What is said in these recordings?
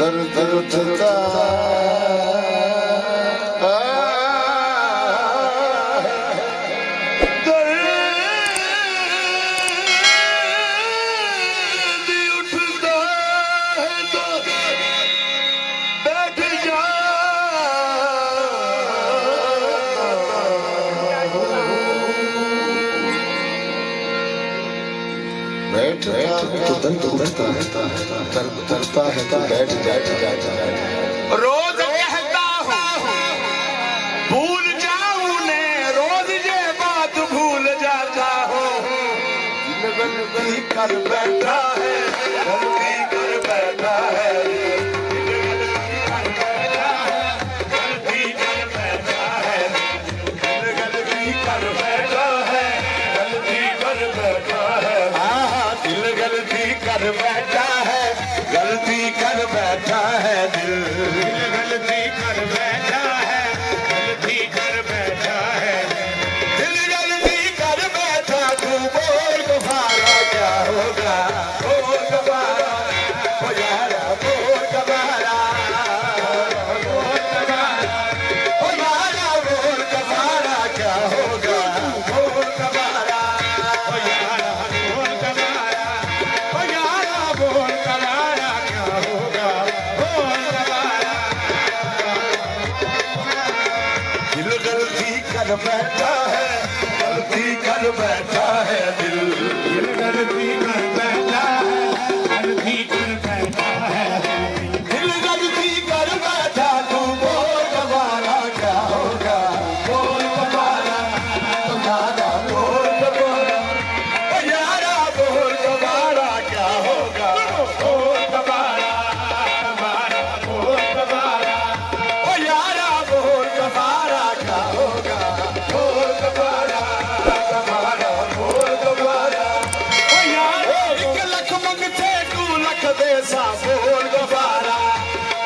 दर्द उठता तो दर्द उठता है, दर्द उठता है तो बैठ जाता रोज कहता हूँ भूल जाऊं ने, रोज ये बात भूल जाता हूँ। गलती कर बैठा है, गलती कर बैठा है, कर बैठा है, गलती कर बैठा है दिल, गलती कर बैठा है, गलती कर बैठा है दिल, गलती कर बैठा। तू बोल दोबारा क्या होगा, बोल दोबारा ओ यारा, बोल दोबारा, बोल दोबारा ओ यारा, बोल दोबारा क्या होगा, बोल दोबारा ओ यारा, बोल दोबारा ओ यारा, बोल दोबारा क्या होगा, बोल दोबारा। दिल गलती कर बैठा है, गलती कर बैठा है दिल, दिल गलती कर बैठा है, गलती कर बैठा है दिल, गलती कर बैठा। तू बोल दोबारा क्या होगा, बोल दोबारा तुम्हारा, बोल दोबारा ओ यारा, बोल दोबारा क्या होगा, बोल दोबारा तुम्हारा, बोल दोबारा ओ यारा, बोल दोबारा क्या होगा, बोल दोबारा तुम्हारा, बोल दोबारा ओ यारा। 1 लाख मंगते 2 लाख दे सा, बोल दोबारा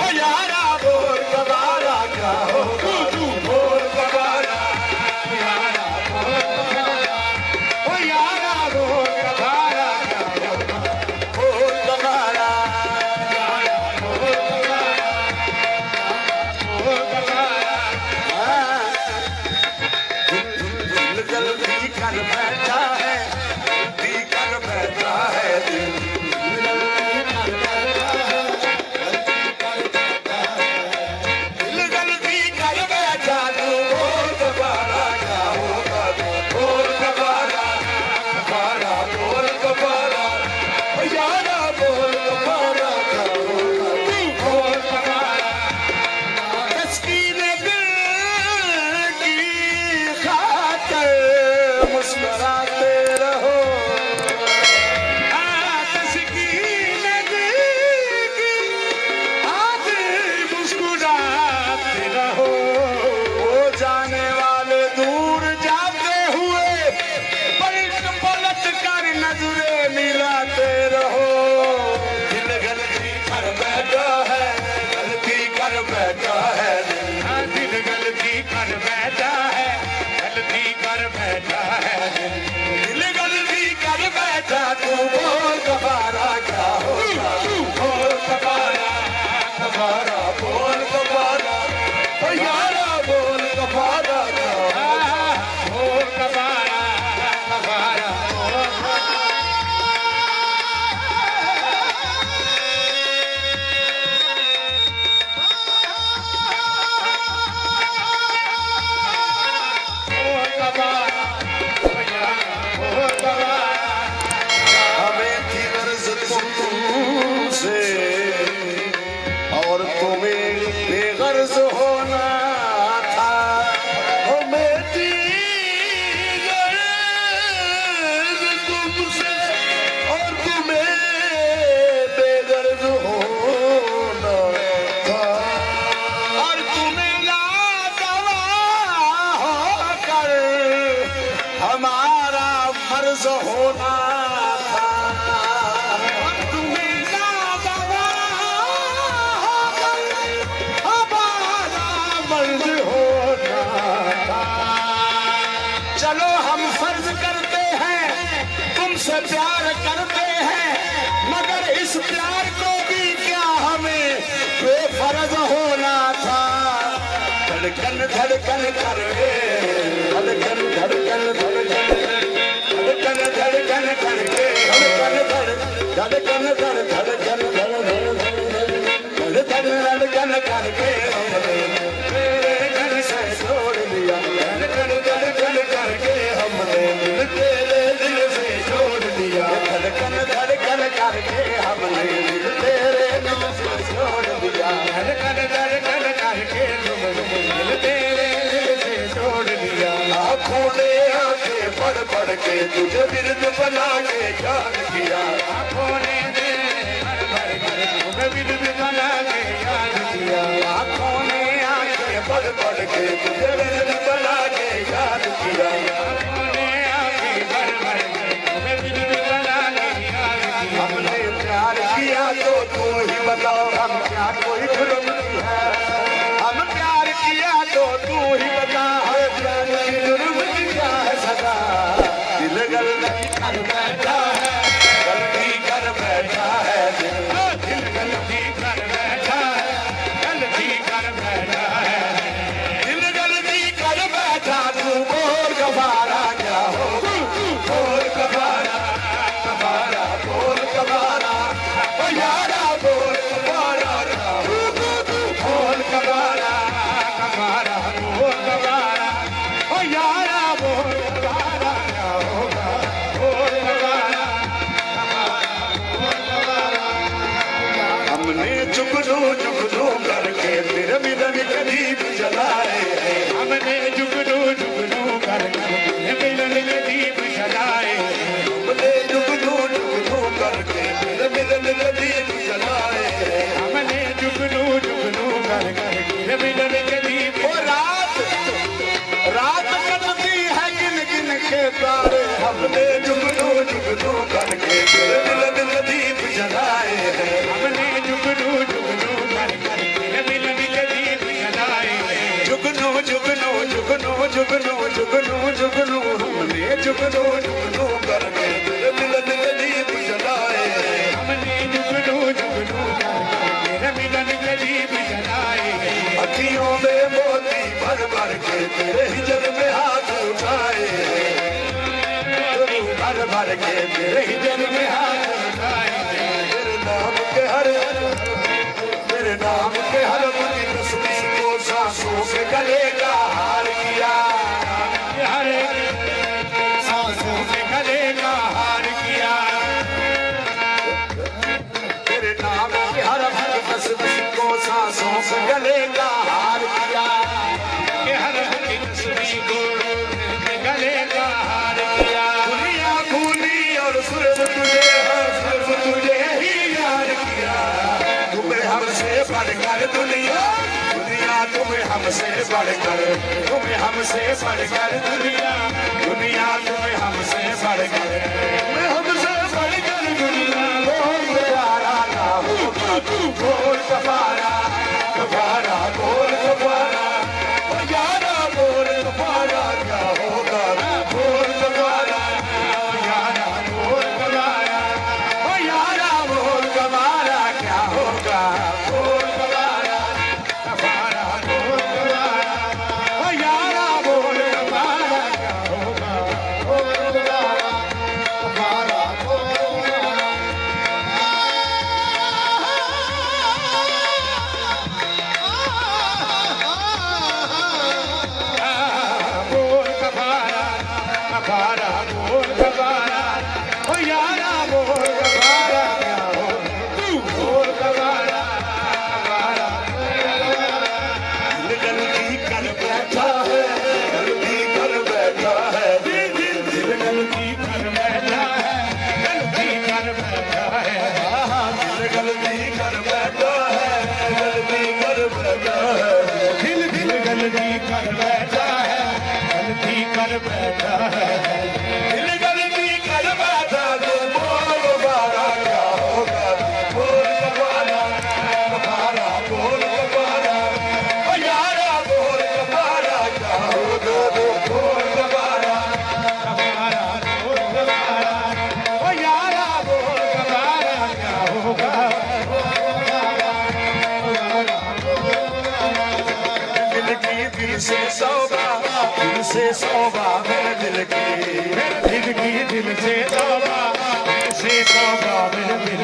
ओ यारा, बोल दोबारा क्या होगा, बोल दोबारा यारा, बोल दोबारा ओ यारा, बोल दोबारा क्या होगा, बोल दोबारा यारा, बोल दोबारा, बोल दोबारा। दिल गलती कर बैठा है, गलती कर बैठा है दिल, गलती कर बैठा है, गलती कर बैठा है दिल, गलती कर बैठा। तू बोल दोबारा क्या होगा, बोल दोबारा दोबारा, बोल दोबारा ओ यारा, बोल दोबारा क्या होगा, तू बोल दोबारा। तस्कीने दिल की खातिर मुस्कुराते रहो, तस्कीने दिल की खातिर मुस्कुराते रहो। वो जाने वाले दूर जाते हुए पलट पलट कर नजरें मिलाते रहो। दिल गलती कर बैठा है, गलती कर बैठा है दिल, गलती कर बैठा है, गलती कर बैठा है दिल, गलती कर बैठा। तू बोल दोबारा क्या होगा, बोल दोबारा दोबारा, बोल दोबारा ओ यारा, बोल दोबारा क्या होगा, बोल दोबारा दोबारा, बोल हमें थी गर्ज तुमसे और तुम्हें बेगर्ज होना था, हमें थी गर्ज तुमसे और तुम्हें बेगर्ज होना था, और तुम्हें लाडवा होकर हमारा फर्ज होना था, तुम्हें लाडवा होकर हमारा फर्ज होना था। चलो हम फर्ज करते हैं, तुमसे प्यार करते हैं, मगर इस प्यार को भी क्या हमें धड़कन धड़ धड़कन धड़ धड़कन धड़कन करके तेरे घर से छोड़ दिया धड़कन धड़कन करके हमने दिल तेरे दिल से छोड़ दिया धड़कन धड़कन करके हमने दिल तेरे दिल से छोड़ दिया धड़कन धड़कन करके दिल तेरे दिल से छोड़ दिया आँखों ने आंखें पढ़ पढ़ के तुझे बिरद बना के याद किया आँखों ने पढ़ पढ़ के तुझे बिरद बना के याद किया आँखों ने आंखें पढ़ पढ़ के तुझे बिरद बना के याद किया आँखों ने आंखें पढ़ पढ़ के तुझे बिरद बना के याद किया हमने प्यार किया तो तू ही बताओ हम क्या कोई जुर्म है हम प्यार किया तो तू ही बता प्यार की जुर्म की क्या है सजा दिल गलती कर बैठा है गलती कर बैठा है दिल गलती कर बैठा है गलती कर बैठा है दिल गलती कर बैठा तू बोल गवारा क्या हो बोल गवारा गवारा बोल गवारा ओ यारा बोल गवारा क्या हो बोल गवारा गवारा बोल गवारा ओ यारा बोल गवारा क्या होगा बोल गवारा हमने जुगनू जुगनू करके तेरे मिलन के दीप जलाए हैं हमने जुगनू जुगनू करके तेरे मिलन के दीप जलाए हमने जुगनू जुगनू करके तेरे मिलन के दीप जलाए हमने जुगनू जुगनू करके तेरे मिलन के दीप ओ रात रात कटती है गिन गिन के तारे हमने जुगनू जुगनू करके तेरे मिलन के दीप जलाए हैं हमने जुगनू जुगनू करके तेरे मिलन के दीप जलाए जुगनू जुगनू जुगनू जुगनू जुगनू जुगनू हमने जुगनू जुगनू करके तेरे मिलन के दीप जलाए हमने जुगनू जुगनू करके तेरे मिलन के दीप जलाए अखियों में मोती भर भर के तेरे हिजर में हाथ उठाए भर भर के तेरे हिजर में हाथ उठाए तेरे नाम के हर मुझे तस्वीर को सांसों के गले का हार किया हर सांसों के गले का हार किया तेरे नाम के हर तस्वीर को सांसों के गले का हार किया हर तस्वीर को गले का हार किया दुनिया भूली और सिर्फ तुझे ही याद किया तुम्हें हमसे बढ़कर दुनिया दुनिया तुम्हें हमसे बढ़कर दुनिया दुनिया तुम्हें हमसे बढ़कर दुनिया बोल गवारा ना होगा तू बोल गवारा गवारा बोल गवारा यारा बोल गवारा क्या होगा बोल गवारा यारा बोल गवारा ओ यारा बोल गवारा क्या होगा बोल गवारा गवारा बोल गवारा ओ यारा बोल गवारा क्या होगा बोल गवारा गवारा बोल गवारा बोल गवारा गवारा बोल गवारा ओ यारा बोल गवारा क्या हो तू बोल गवारा गवारा दिल गलती कर बैठा है गलती कर बैठा है दिल गलती कर बैठा है गलती कर बैठा है दिल गलती कर बैठा है गलती कर बैठा है दिल गलती कर बैठा है गलती कर बैठा है दिल गलती कर बैठा तो बोल गवारा क्या होगा बोल गवारा गवारा बोल गवारा ओ यारा बोल गवारा क्या होगा बोल गवारा गवारा बोल गवारा ओ यारा बोल गवारा क्या होगा दिल की दिल से सौदा मेरे दिल की दिल से तौबा मेरे दिल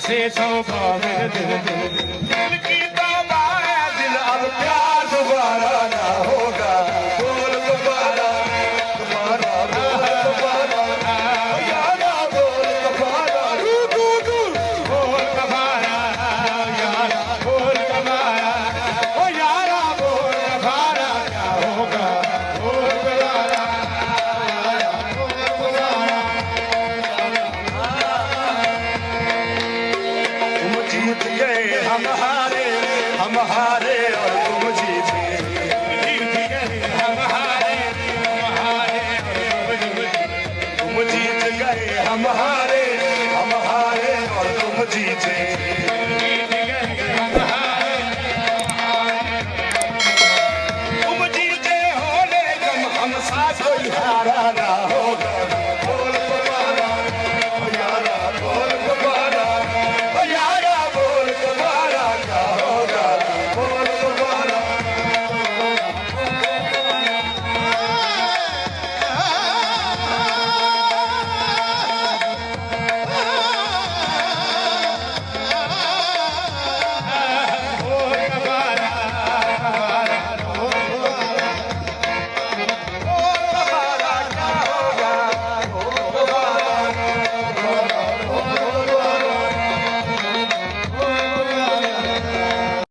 से तौबा मेरे दिल की तौबा है दिल अब प्यार दोबारा ना होगा बोल दोबारा दोबारा बोल दोबारा यारा बोल दोबारा बोल दोबारा यारा बोल दोबारा ओ यारा बोल दोबारा क्या होगा बोल दोबारा तुम जीत गए हम हारे और तुम जीत गए हम हारे तुम जीत गए हम हारे और तुम जीते तुम जीते हो लेकिन हम साथ कोई हारा ना